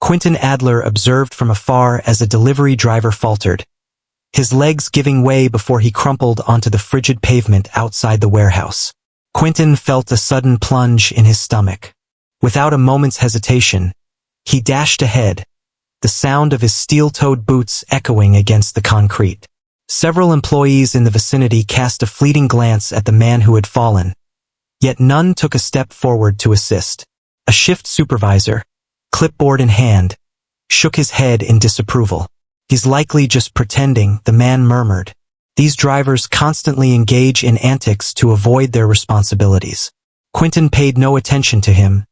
Quentin Adler observed from afar as a delivery driver faltered, his legs giving way before he crumpled onto the frigid pavement outside the warehouse. Quentin felt a sudden plunge in his stomach. Without a moment's hesitation, he dashed ahead, the sound of his steel-toed boots echoing against the concrete. Several employees in the vicinity cast a fleeting glance at the man who had fallen, yet none took a step forward to assist. A shift supervisor, clipboard in hand, shook his head in disapproval. "He's likely just pretending," the man murmured. "These drivers constantly engage in antics to avoid their responsibilities." Quentin paid no attention to him,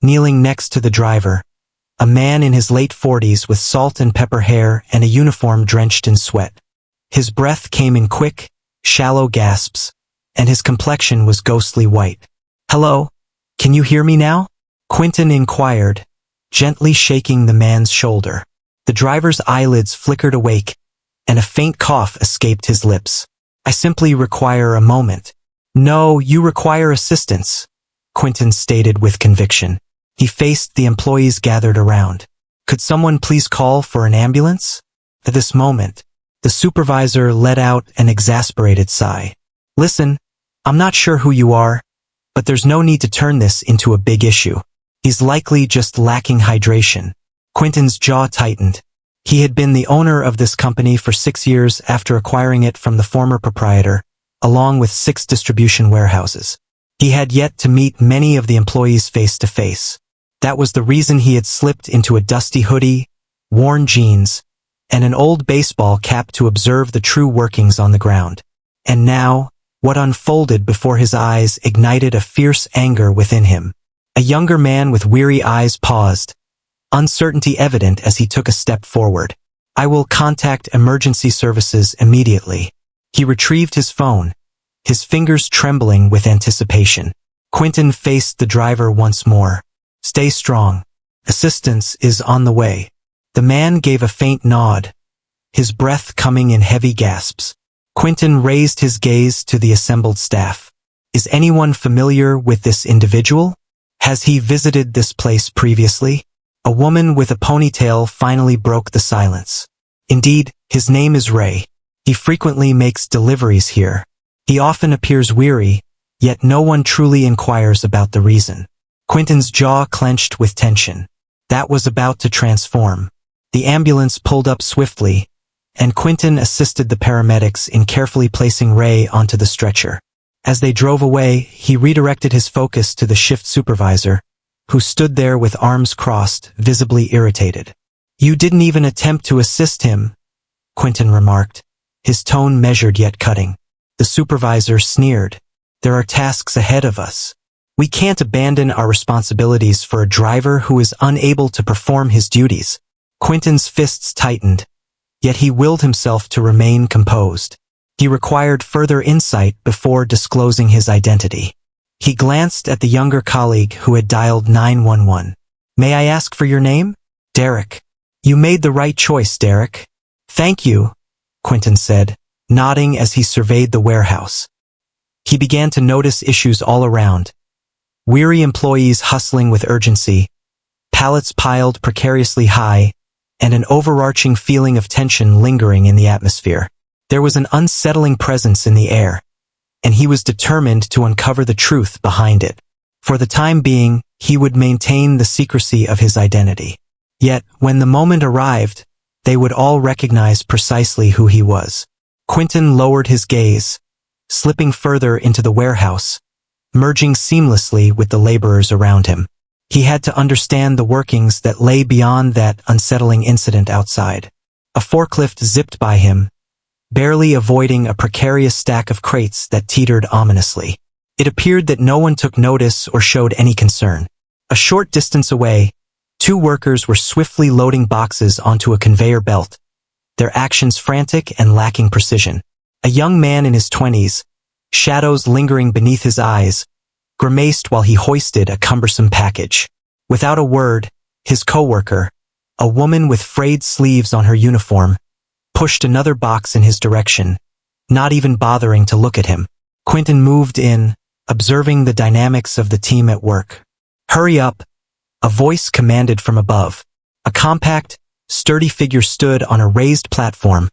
kneeling next to the driver, a man in his late 40s with salt and pepper hair and a uniform drenched in sweat. His breath came in quick, shallow gasps, and his complexion was ghostly white. "Hello? Can you hear me now?" Quentin inquired, gently shaking the man's shoulder. The driver's eyelids flickered awake, and a faint cough escaped his lips. "I simply require a moment." "No, you require assistance," Quentin stated with conviction. He faced the employees gathered around. "Could someone please call for an ambulance?" At this moment, the supervisor let out an exasperated sigh. "Listen, I'm not sure who you are, but there's no need to turn this into a big issue. He's likely just lacking hydration." Quentin's jaw tightened. He had been the owner of this company for 6 years after acquiring it from the former proprietor, along with 6 distribution warehouses. He had yet to meet many of the employees face to face. That was the reason he had slipped into a dusty hoodie, worn jeans, and an old baseball cap to observe the true workings on the ground. And now, what unfolded before his eyes ignited a fierce anger within him. A younger man with weary eyes paused, uncertainty evident as he took a step forward. "I will contact emergency services immediately." He retrieved his phone, his fingers trembling with anticipation. Quentin faced the driver once more. "Stay strong. Assistance is on the way." The man gave a faint nod, his breath coming in heavy gasps. Quentin raised his gaze to the assembled staff. "Is anyone familiar with this individual? Has he visited this place previously?" A woman with a ponytail finally broke the silence. "Indeed, his name is Ray. He frequently makes deliveries here. He often appears weary, yet no one truly inquires about the reason." Quentin's jaw clenched with tension. That was about to transform. The ambulance pulled up swiftly, and Quentin assisted the paramedics in carefully placing Ray onto the stretcher. As they drove away, he redirected his focus to the shift supervisor, who stood there with arms crossed, visibly irritated. "You didn't even attempt to assist him," Quentin remarked, his tone measured yet cutting. The supervisor sneered. "There are tasks ahead of us. We can't abandon our responsibilities for a driver who is unable to perform his duties." Quentin's fists tightened, yet he willed himself to remain composed. He required further insight before disclosing his identity. He glanced at the younger colleague who had dialed 911. "May I ask for your name?" "Derek." "You made the right choice, Derek." "Thank you," Quentin said, nodding as he surveyed the warehouse. He began to notice issues all around. Weary employees hustling with urgency, pallets piled precariously high, and an overarching feeling of tension lingering in the atmosphere. There was an unsettling presence in the air, and he was determined to uncover the truth behind it. For the time being, he would maintain the secrecy of his identity. Yet, when the moment arrived, they would all recognize precisely who he was. Quentin lowered his gaze, slipping further into the warehouse, merging seamlessly with the laborers around him. He had to understand the workings that lay beyond that unsettling incident outside. A forklift zipped by him, barely avoiding a precarious stack of crates that teetered ominously. It appeared that no one took notice or showed any concern. A short distance away, 2 workers were swiftly loading boxes onto a conveyor belt, their actions frantic and lacking precision. A young man in his 20s, shadows lingering beneath his eyes, grimaced while he hoisted a cumbersome package. Without a word, his coworker, a woman with frayed sleeves on her uniform, pushed another box in his direction, not even bothering to look at him. Quentin moved in, observing the dynamics of the team at work. "Hurry up," a voice commanded from above. A compact, sturdy figure stood on a raised platform,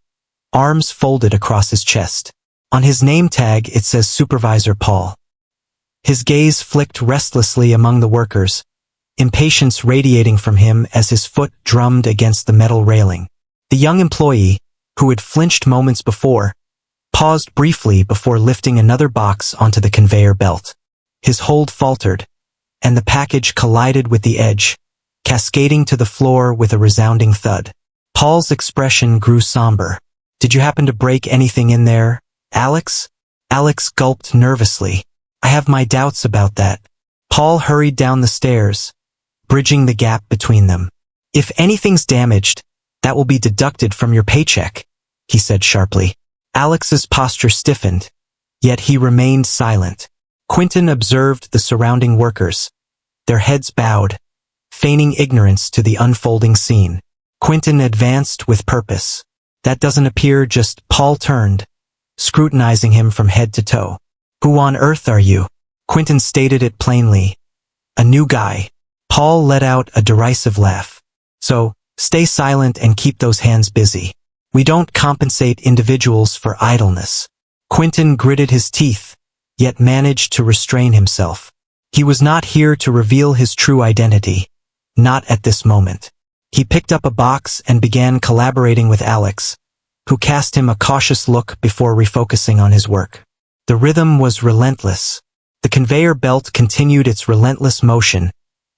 arms folded across his chest. On his name tag it says Supervisor Paul. His gaze flicked restlessly among the workers, impatience radiating from him as his foot drummed against the metal railing. The young employee, who had flinched moments before, paused briefly before lifting another box onto the conveyor belt. His hold faltered, and the package collided with the edge, cascading to the floor with a resounding thud. Paul's expression grew somber. "Did you happen to break anything in there, Alex?" Alex gulped nervously. "I have my doubts about that." Paul hurried down the stairs, bridging the gap between them. "If anything's damaged, that will be deducted from your paycheck," he said sharply. Alex's posture stiffened, yet he remained silent. Quentin observed the surrounding workers, their heads bowed, feigning ignorance to the unfolding scene. Quentin advanced with purpose. "That doesn't appear just—" Paul turned, scrutinizing him from head to toe. "Who on earth are you?" Quentin stated it plainly. "A new guy." Paul let out a derisive laugh. "So, stay silent and keep those hands busy. We don't compensate individuals for idleness." Quentin gritted his teeth, yet managed to restrain himself. He was not here to reveal his true identity. Not at this moment. He picked up a box and began collaborating with Alex, who cast him a cautious look before refocusing on his work. The rhythm was relentless. The conveyor belt continued its relentless motion,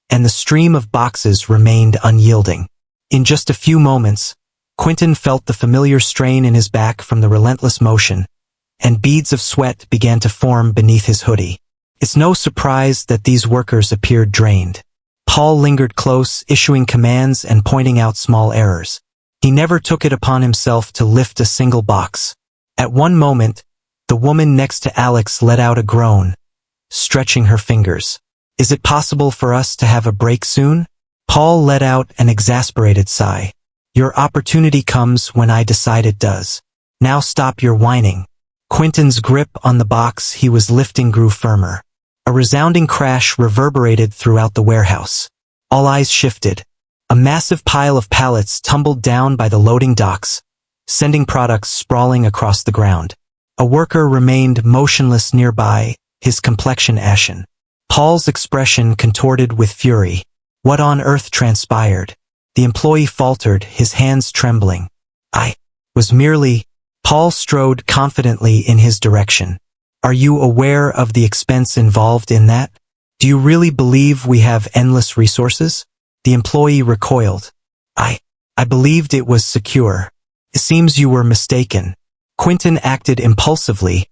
and the stream of boxes remained unyielding. In just a few moments, Quentin felt the familiar strain in his back from the relentless motion, and beads of sweat began to form beneath his hoodie. It's no surprise that these workers appeared drained. Paul lingered close, issuing commands and pointing out small errors. He never took it upon himself to lift a single box. At one moment, the woman next to Alex let out a groan, stretching her fingers. "Is it possible for us to have a break soon?" Paul let out an exasperated sigh. "Your opportunity comes when I decide it does. Now stop your whining." Quentin's grip on the box he was lifting grew firmer. A resounding crash reverberated throughout the warehouse. All eyes shifted. A massive pile of pallets tumbled down by the loading docks, sending products sprawling across the ground. A worker remained motionless nearby, his complexion ashen. Paul's expression contorted with fury. What on earth transpired? The employee faltered, his hands trembling. "I was merely—" Paul strode confidently in his direction. "Are you aware of the expense involved in that? Do you really believe we have endless resources?" The employee recoiled. I believed it was secure. It seems you were mistaken." Quentin acted impulsively,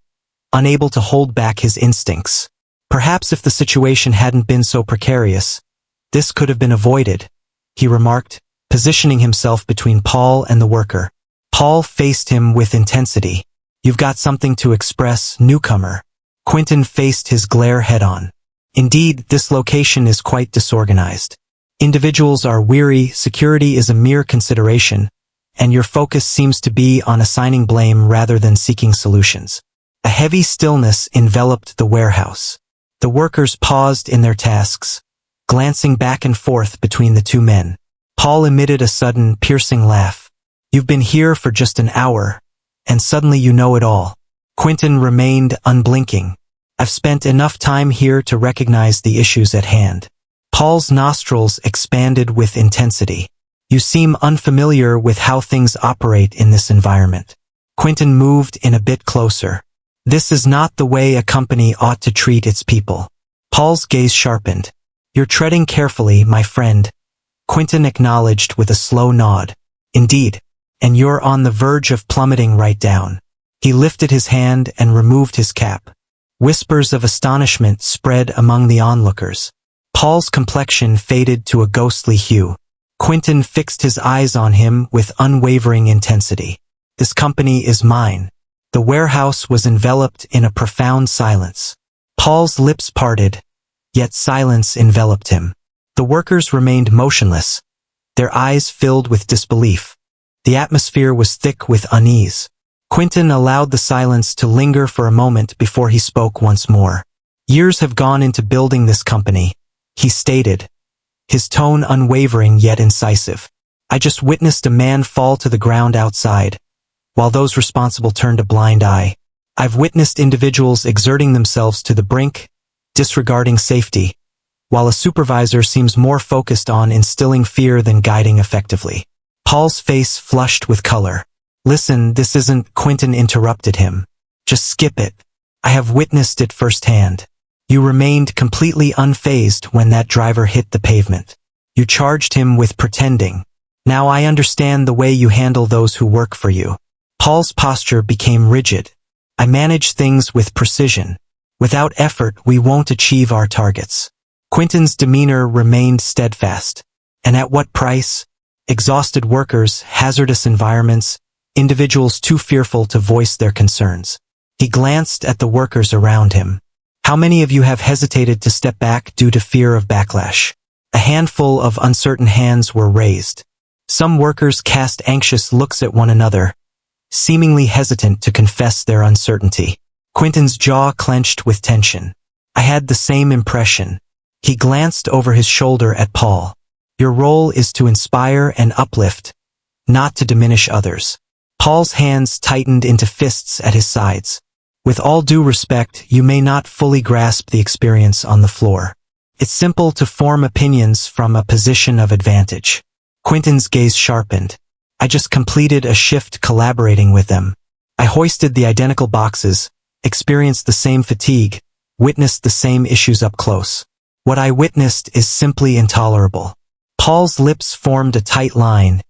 unable to hold back his instincts. "Perhaps if the situation hadn't been so precarious, this could have been avoided," he remarked, positioning himself between Paul and the worker. Paul faced him with intensity. "You've got something to express, newcomer." Quentin faced his glare head-on. "Indeed, this location is quite disorganized. Individuals are weary, security is a mere consideration, and your focus seems to be on assigning blame rather than seeking solutions." A heavy stillness enveloped the warehouse. The workers paused in their tasks, glancing back and forth between the two men. Paul emitted a sudden, piercing laugh. "You've been here for just an hour, and suddenly you know it all." Quentin remained unblinking. "I've spent enough time here to recognize the issues at hand." Paul's nostrils expanded with intensity. "You seem unfamiliar with how things operate in this environment." Quentin moved in a bit closer. "This is not the way a company ought to treat its people." Paul's gaze sharpened. "You're treading carefully, my friend," Quentin acknowledged with a slow nod. "Indeed. And you're on the verge of plummeting right down." He lifted his hand and removed his cap. Whispers of astonishment spread among the onlookers. Paul's complexion faded to a ghostly hue. Quentin fixed his eyes on him with unwavering intensity. "This company is mine." The warehouse was enveloped in a profound silence. Paul's lips parted, yet silence enveloped him. The workers remained motionless, their eyes filled with disbelief. The atmosphere was thick with unease. Quentin allowed the silence to linger for a moment before he spoke once more. "Years have gone into building this company," he stated, his tone unwavering yet incisive. I just witnessed a man fall to the ground outside, while those responsible turned a blind eye. I've witnessed individuals exerting themselves to the brink, disregarding safety, while a supervisor seems more focused on instilling fear than guiding effectively. Paul's face flushed with color. Listen, this isn't, Quentin interrupted him. Just skip it. I have witnessed it firsthand. You remained completely unfazed when that driver hit the pavement. You charged him with pretending. Now I understand the way you handle those who work for you. Paul's posture became rigid. I manage things with precision. Without effort, we won't achieve our targets. Quentin's demeanor remained steadfast. And at what price? Exhausted workers, hazardous environments, individuals too fearful to voice their concerns. He glanced at the workers around him. How many of you have hesitated to step back due to fear of backlash? A handful of uncertain hands were raised. Some workers cast anxious looks at one another, seemingly hesitant to confess their uncertainty. Quentin's jaw clenched with tension. I had the same impression. He glanced over his shoulder at Paul. Your role is to inspire and uplift, not to diminish others. Paul's hands tightened into fists at his sides. With all due respect, you may not fully grasp the experience on the floor. It's simple to form opinions from a position of advantage. Quentin's gaze sharpened. I just completed a shift collaborating with them. I hoisted the identical boxes, experienced the same fatigue, witnessed the same issues up close. What I witnessed is simply intolerable. Paul's lips formed a tight line,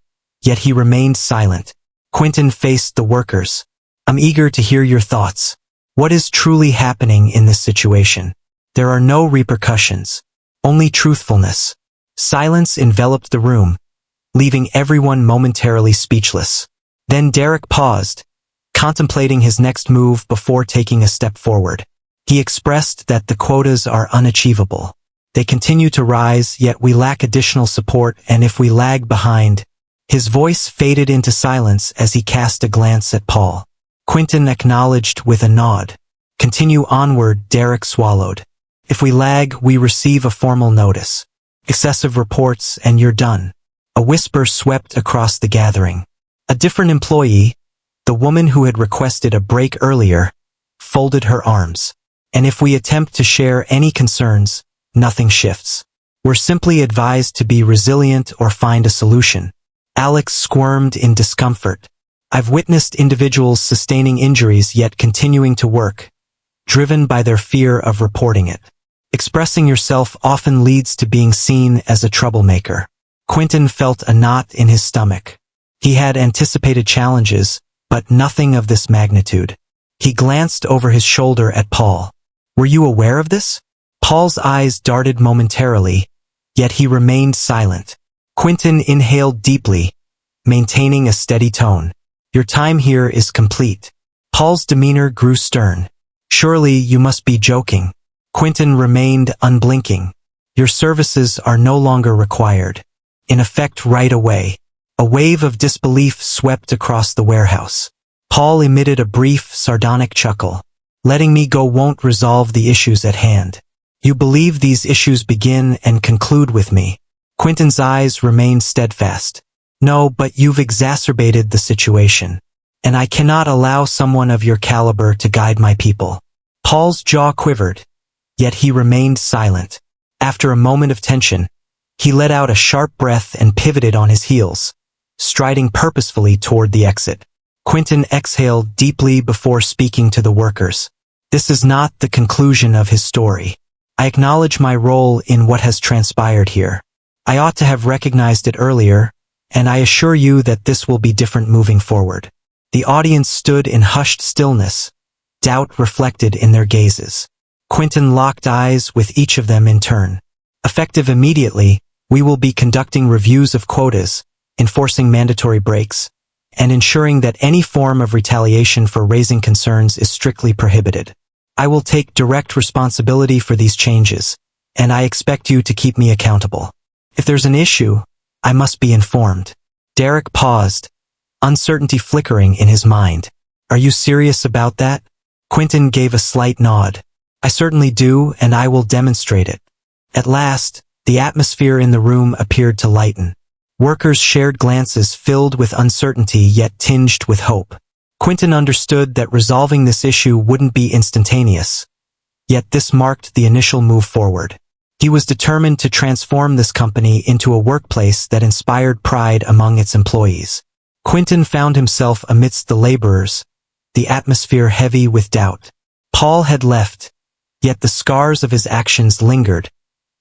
yet he remained silent. Quentin faced the workers. I'm eager to hear your thoughts. What is truly happening in this situation? There are no repercussions, only truthfulness. Silence enveloped the room, leaving everyone momentarily speechless. Then Derek paused, contemplating his next move before taking a step forward. He expressed that the quotas are unachievable. They continue to rise, yet we lack additional support, and if we lag behind... His voice faded into silence as he cast a glance at Paul. Quentin acknowledged with a nod. Continue onward, Derek swallowed. If we lag, we receive a formal notice. Excessive reports, and you're done. A whisper swept across the gathering. A different employee, the woman who had requested a break earlier, folded her arms. And if we attempt to share any concerns, nothing shifts. We're simply advised to be resilient or find a solution. Alex squirmed in discomfort. I've witnessed individuals sustaining injuries yet continuing to work, driven by their fear of reporting it. Expressing yourself often leads to being seen as a troublemaker. Quentin felt a knot in his stomach. He had anticipated challenges, but nothing of this magnitude. He glanced over his shoulder at Paul. Were you aware of this? Paul's eyes darted momentarily, yet he remained silent. Quentin inhaled deeply, maintaining a steady tone. Your time here is complete. Paul's demeanor grew stern. Surely you must be joking. Quentin remained unblinking. Your services are no longer required. In effect, right away. A wave of disbelief swept across the warehouse. Paul emitted a brief, sardonic chuckle. Letting me go won't resolve the issues at hand. You believe these issues begin and conclude with me. Quentin's eyes remained steadfast. No, but you've exacerbated the situation. And I cannot allow someone of your caliber to guide my people. Paul's jaw quivered, yet he remained silent. After a moment of tension, he let out a sharp breath and pivoted on his heels, striding purposefully toward the exit. Quentin exhaled deeply before speaking to the workers. This is not the conclusion of his story. I acknowledge my role in what has transpired here. I ought to have recognized it earlier, and I assure you that this will be different moving forward. The audience stood in hushed stillness, doubt reflected in their gazes. Quentin locked eyes with each of them in turn. Effective immediately, we will be conducting reviews of quotas, enforcing mandatory breaks, and ensuring that any form of retaliation for raising concerns is strictly prohibited. I will take direct responsibility for these changes, and I expect you to keep me accountable. If there's an issue, I must be informed. Derek paused, uncertainty flickering in his mind. Are you serious about that? Quentin gave a slight nod. I certainly do, and I will demonstrate it. At last, the atmosphere in the room appeared to lighten. Workers shared glances filled with uncertainty yet tinged with hope. Quentin understood that resolving this issue wouldn't be instantaneous. Yet this marked the initial move forward. He was determined to transform this company into a workplace that inspired pride among its employees. Quentin found himself amidst the laborers, the atmosphere heavy with doubt. Paul had left, yet the scars of his actions lingered,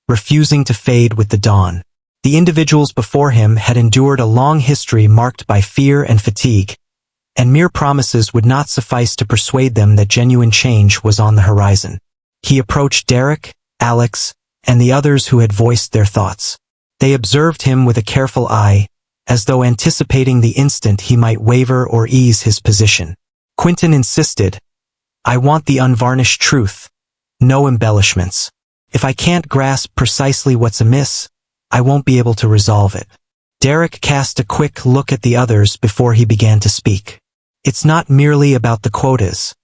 refusing to fade with the dawn. The individuals before him had endured a long history marked by fear and fatigue, and mere promises would not suffice to persuade them that genuine change was on the horizon. He approached Derek, Alex, and the others who had voiced their thoughts. They observed him with a careful eye, as though anticipating the instant he might waver or ease his position. Quentin insisted, "I want the unvarnished truth. No embellishments. If I can't grasp precisely what's amiss, I won't be able to resolve it." Derek cast a quick look at the others before he began to speak. "It's not merely about the quotas.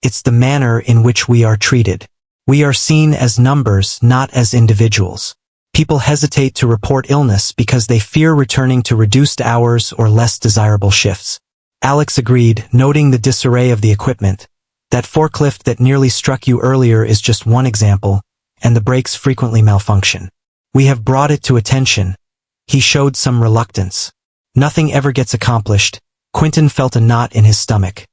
It's the manner in which we are treated. We are seen as numbers, not as individuals. People hesitate to report illness because they fear returning to reduced hours or less desirable shifts." Alex agreed, noting the disarray of the equipment. "That forklift that nearly struck you earlier is just one example, and the brakes frequently malfunction. We have brought it to attention." He showed some reluctance. Nothing ever gets accomplished. Quentin felt a knot in his stomach.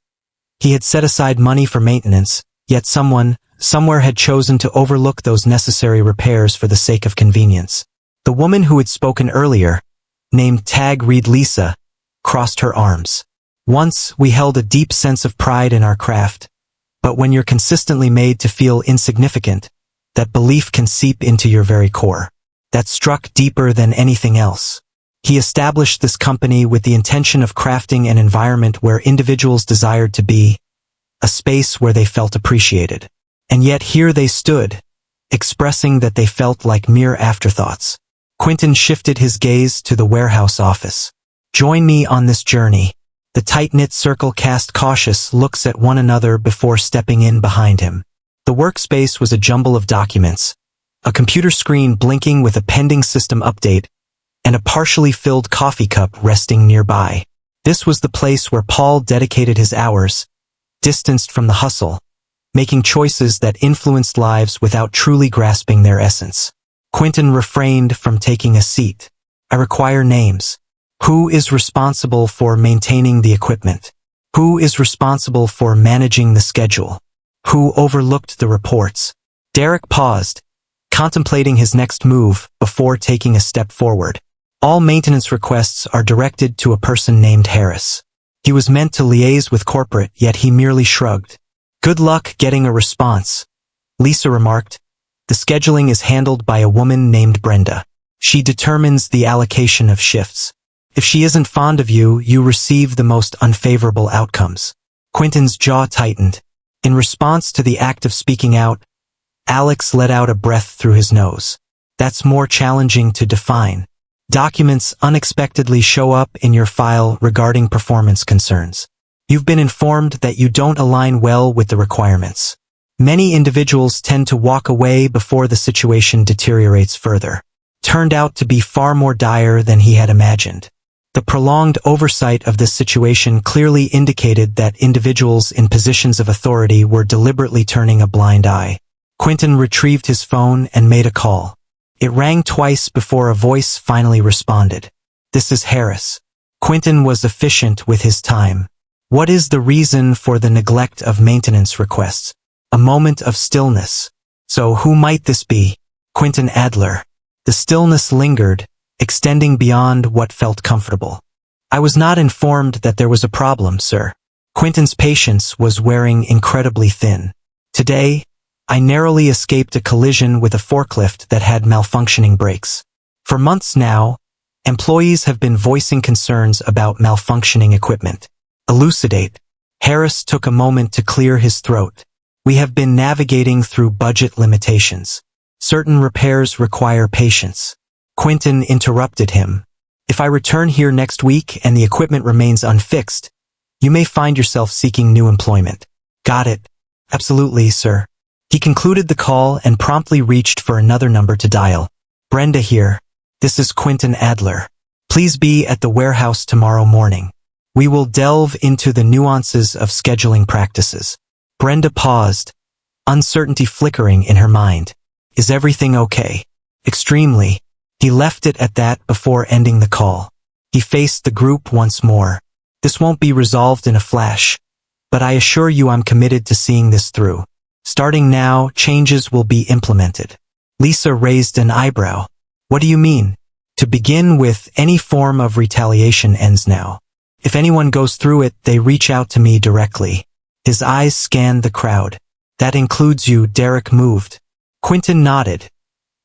He had set aside money for maintenance, yet someone, somewhere had chosen to overlook those necessary repairs for the sake of convenience. The woman who had spoken earlier, named Tag Reed Lisa, crossed her arms. "Once we held a deep sense of pride in our craft, but when you're consistently made to feel insignificant, that belief can seep into your very core." That struck deeper than anything else. He established this company with the intention of crafting an environment where individuals desired to be, a space where they felt appreciated. And yet here they stood, expressing that they felt like mere afterthoughts. Quentin shifted his gaze to the warehouse office. "Join me on this journey." The tight-knit circle cast cautious looks at one another before stepping in behind him. The workspace was a jumble of documents, a computer screen blinking with a pending system update, and a partially filled coffee cup resting nearby. This was the place where Paul dedicated his hours, distanced from the hustle, making choices that influenced lives without truly grasping their essence. Quentin refrained from taking a seat. "I require names. Who is responsible for maintaining the equipment? Who is responsible for managing the schedule? Who overlooked the reports?" Derek paused, contemplating his next move before taking a step forward. "All maintenance requests are directed to a person named Harris." He was meant to liaise with corporate, yet he merely shrugged. "Good luck getting a response," Lisa remarked. "The scheduling is handled by a woman named Brenda. She determines the allocation of shifts. If she isn't fond of you, you receive the most unfavorable outcomes." Quentin's jaw tightened. In response to the act of speaking out, Alex let out a breath through his nose. "That's more challenging to define. Documents unexpectedly show up in your file regarding performance concerns. You've been informed that you don't align well with the requirements. Many individuals tend to walk away before the situation deteriorates further." Turned out to be far more dire than he had imagined. The prolonged oversight of this situation clearly indicated that individuals in positions of authority were deliberately turning a blind eye. Quentin retrieved his phone and made a call. It rang twice before a voice finally responded. "This is Harris." Quentin was efficient with his time. "What is the reason for the neglect of maintenance requests?" A moment of stillness. "So who might this be?" "Quentin Adler." The stillness lingered, extending beyond what felt comfortable. "I was not informed that there was a problem, sir." Quentin's patience was wearing incredibly thin. "Today, I narrowly escaped a collision with a forklift that had malfunctioning brakes. For months now, employees have been voicing concerns about malfunctioning equipment." "Elucidate." Harris took a moment to clear his throat. "We have been navigating through budget limitations. Certain repairs require patience." Quentin interrupted him. "If I return here next week and the equipment remains unfixed, you may find yourself seeking new employment." "Got it. Absolutely, sir." He concluded the call and promptly reached for another number to dial. "Brenda here. This is Quentin Adler." Please be at the warehouse tomorrow morning. We will delve into the nuances of scheduling practices. Brenda paused, uncertainty flickering in her mind. Is everything okay? Extremely. He left it at that before ending the call. He faced the group once more. This won't be resolved in a flash, but I assure you I'm committed to seeing this through. Starting now, changes will be implemented. Lisa raised an eyebrow. What do you mean? To begin with, any form of retaliation ends now. If anyone goes through it, they reach out to me directly. His eyes scanned the crowd. That includes you, Derek moved. Quentin nodded,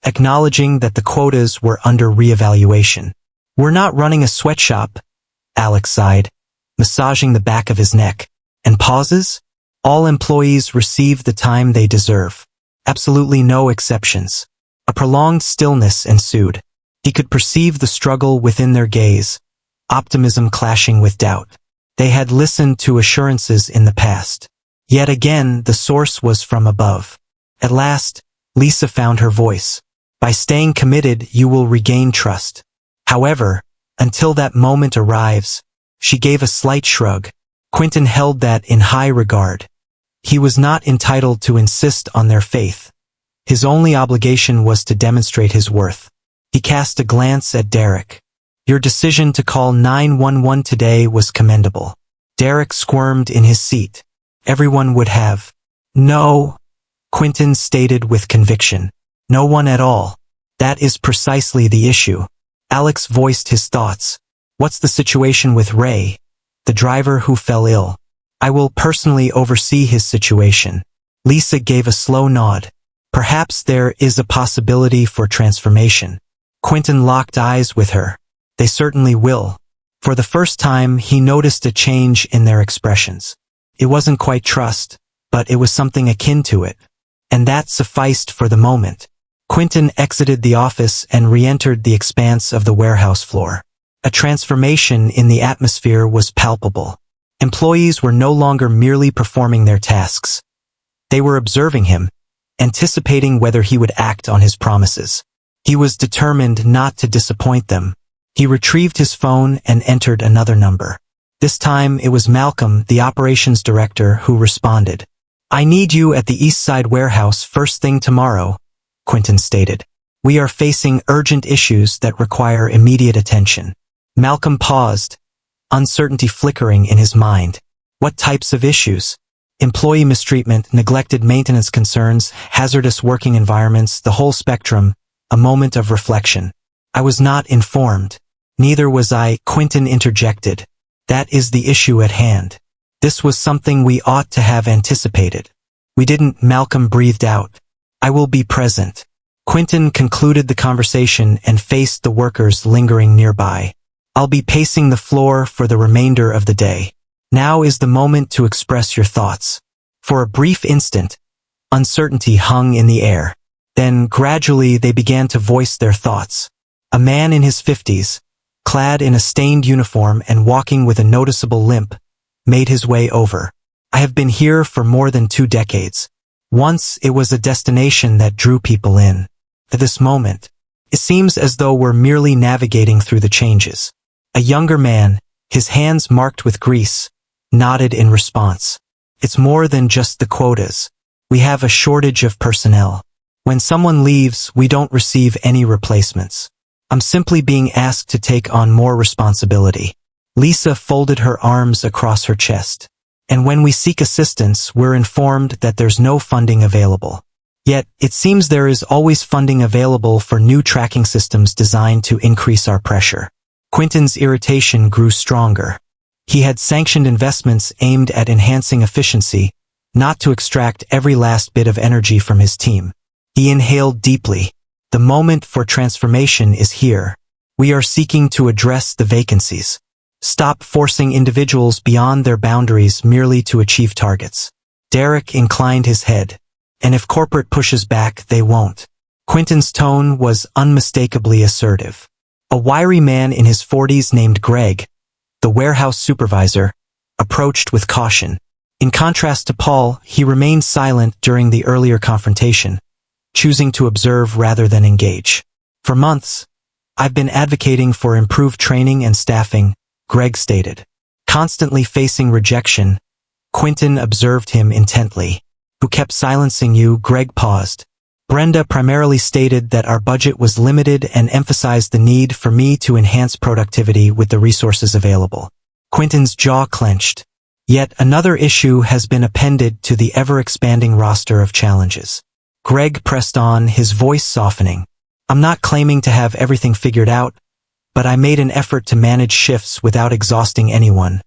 acknowledging that the quotas were under reevaluation. We're not running a sweatshop, Alex sighed, massaging the back of his neck. And pauses? All employees receive the time they deserve. Absolutely no exceptions. A prolonged stillness ensued. He could perceive the struggle within their gaze, optimism clashing with doubt. They had listened to assurances in the past. Yet again, the source was from above. At last, Lisa found her voice. By staying committed, you will regain trust. However, until that moment arrives, she gave a slight shrug. Quentin held that in high regard. He was not entitled to insist on their faith. His only obligation was to demonstrate his worth. He cast a glance at Derek. Your decision to call 911 today was commendable. Derek squirmed in his seat. Everyone would have. No, Quentin stated with conviction. No one at all. That is precisely the issue. Alex voiced his thoughts. What's the situation with Ray, the driver who fell ill? I will personally oversee his situation. Lisa gave a slow nod. Perhaps there is a possibility for transformation. Quentin locked eyes with her. They certainly will. For the first time, he noticed a change in their expressions. It wasn't quite trust, but it was something akin to it. And that sufficed for the moment. Quentin exited the office and re-entered the expanse of the warehouse floor. A transformation in the atmosphere was palpable. Employees were no longer merely performing their tasks. They were observing him, anticipating whether he would act on his promises. He was determined not to disappoint them. He retrieved his phone and entered another number. This time it was Malcolm, the operations director, who responded. I need you at the East Side warehouse first thing tomorrow, Quentin stated. We are facing urgent issues that require immediate attention. Malcolm paused, uncertainty flickering in his mind. What types of issues? Employee mistreatment, neglected maintenance concerns, hazardous working environments, the whole spectrum. A moment of reflection. I was not informed. Neither was I, Quentin interjected. That is the issue at hand. This was something we ought to have anticipated. We didn't, Malcolm breathed out. I will be present. Quentin concluded the conversation and faced the workers lingering nearby. I'll be pacing the floor for the remainder of the day. Now is the moment to express your thoughts. For a brief instant, uncertainty hung in the air. Then, gradually, they began to voice their thoughts. A man in his 50s, clad in a stained uniform and walking with a noticeable limp, made his way over. I have been here for more than 2 decades. Once, it was a destination that drew people in. At this moment, it seems as though we're merely navigating through the changes. A younger man, his hands marked with grease, nodded in response. It's more than just the quotas. We have a shortage of personnel. When someone leaves, we don't receive any replacements. I'm simply being asked to take on more responsibility. Lisa folded her arms across her chest. And when we seek assistance, we're informed that there's no funding available. Yet, it seems there is always funding available for new tracking systems designed to increase our pressure. Quentin's irritation grew stronger. He had sanctioned investments aimed at enhancing efficiency, not to extract every last bit of energy from his team. He inhaled deeply. The moment for transformation is here. We are seeking to address the vacancies. Stop forcing individuals beyond their boundaries merely to achieve targets. Derek inclined his head. And if corporate pushes back, they won't. Quentin's tone was unmistakably assertive. A wiry man in his 40s named Greg, the warehouse supervisor, approached with caution. In contrast to Paul, he remained silent during the earlier confrontation, choosing to observe rather than engage. For months, I've been advocating for improved training and staffing, Greg stated. Constantly facing rejection, Quentin observed him intently. Who kept silencing you? Greg paused. Brenda primarily stated that our budget was limited and emphasized the need for me to enhance productivity with the resources available. Quentin's jaw clenched. Yet another issue has been appended to the ever-expanding roster of challenges. Greg pressed on, his voice softening. I'm not claiming to have everything figured out, but I made an effort to manage shifts without exhausting anyone,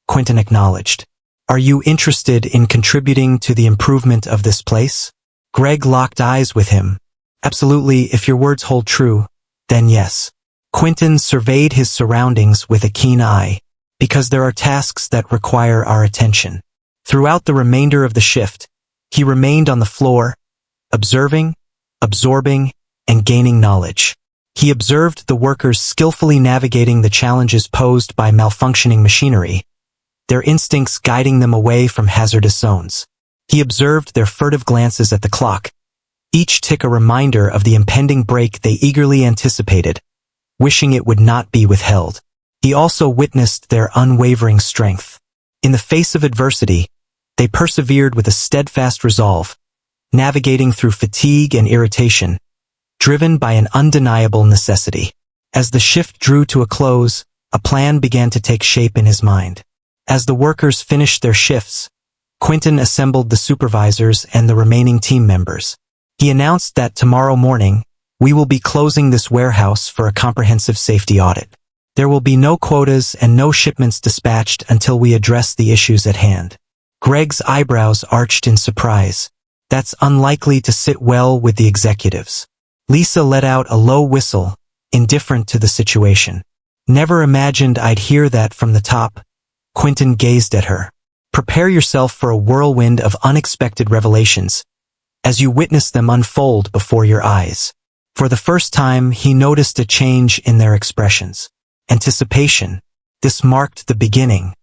Quentin acknowledged. Are you interested in contributing to the improvement of this place? Greg locked eyes with him. Absolutely, if your words hold true, then yes. Quentin surveyed his surroundings with a keen eye, because there are tasks that require our attention. Throughout the remainder of the shift, he remained on the floor, observing, absorbing, and gaining knowledge. He observed the workers skillfully navigating the challenges posed by malfunctioning machinery, their instincts guiding them away from hazardous zones. He observed their furtive glances at the clock, each tick a reminder of the impending break they eagerly anticipated, wishing it would not be withheld. He also witnessed their unwavering strength. In the face of adversity, they persevered with a steadfast resolve, navigating through fatigue and irritation, driven by an undeniable necessity. As the shift drew to a close, a plan began to take shape in his mind. As the workers finished their shifts, Quentin assembled the supervisors and the remaining team members. He announced that tomorrow morning, we will be closing this warehouse for a comprehensive safety audit. There will be no quotas and no shipments dispatched until we address the issues at hand. Greg's eyebrows arched in surprise. That's unlikely to sit well with the executives. Lisa let out a low whistle, indifferent to the situation. Never imagined I'd hear that from the top. Quentin gazed at her. Prepare yourself for a whirlwind of unexpected revelations, as you witness them unfold before your eyes. For the first time, he noticed a change in their expressions. Anticipation. This marked the beginning,